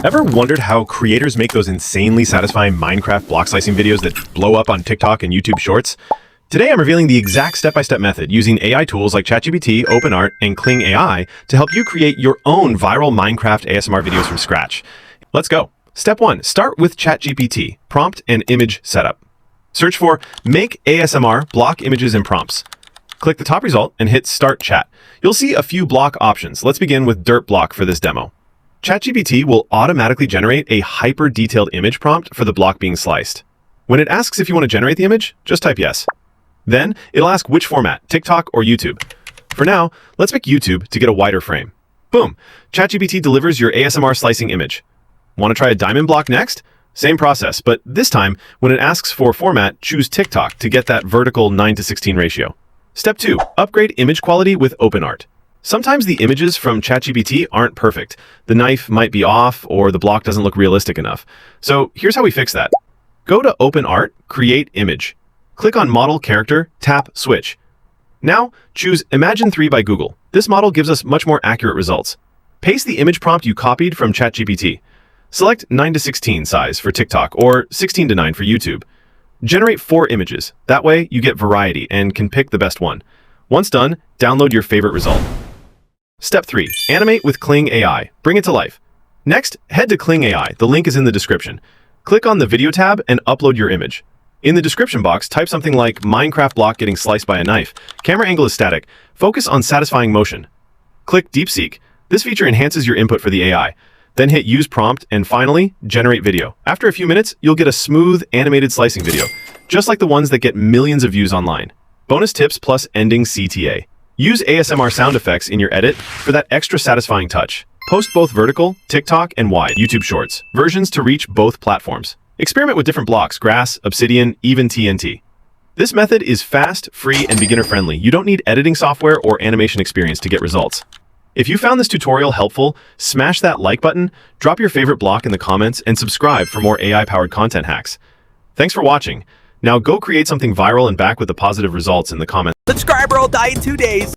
Ever wondered how creators make those insanely satisfying Minecraft block slicing videos that blow up on TikTok and YouTube Shorts? Today I'm revealing the exact step-by-step method using AI tools like ChatGPT, OpenArt, and Kling AI to help you create your own viral Minecraft ASMR videos from scratch. Let's go. Step 1. Start with ChatGPT, prompt and image setup. Search for Make ASMR Block Images and Prompts. Click the top result and hit Start Chat. You'll see a few block options. Let's begin with Dirt Block for this demo. ChatGPT will automatically generate a hyper-detailed image prompt for the block being sliced. When it asks if you want to generate the image, just type yes. Then, it'll ask which format, TikTok or YouTube. For now, let's pick YouTube to get a wider frame. Boom! ChatGPT delivers your ASMR slicing image. Want to try a diamond block next? Same process, but this time, when it asks for format, choose TikTok to get that vertical 9:16 ratio. Step 2. Upgrade image quality with OpenArt. Sometimes the images from ChatGPT aren't perfect. The knife might be off or the block doesn't look realistic enough. So here's how we fix that. Go to OpenArt, Create Image. Click on Model Character, tap Switch. Now choose Imagine 3 by Google. This model gives us much more accurate results. Paste the image prompt you copied from ChatGPT. Select 9:16 size for TikTok or 16:9 for YouTube. Generate 4 images. That way you get variety and can pick the best one. Once done, download your favorite result. Step 3. Animate with Kling AI. Bring it to life. Next, head to Kling AI. The link is in the description. Click on the Video tab and upload your image. In the description box, type something like Minecraft block getting sliced by a knife. Camera angle is static. Focus on satisfying motion. Click DeepSeek. This feature enhances your input for the AI. Then hit Use Prompt and finally, Generate Video. After a few minutes, you'll get a smooth, animated slicing video, just like the ones that get millions of views online. Bonus tips plus ending CTA. Use ASMR sound effects in your edit for that extra satisfying touch. Post both vertical, TikTok, and wide YouTube Shorts versions to reach both platforms. Experiment with different blocks, grass, Obsidian, even TNT. This method is fast, free, and beginner-friendly. You don't need editing software or animation experience to get results. If you found this tutorial helpful, smash that like button, drop your favorite block in the comments, and subscribe for more AI-powered content hacks. Thanks for watching. Now go create something viral and back with the positive results in the comments. Subscriber will die in 2 days.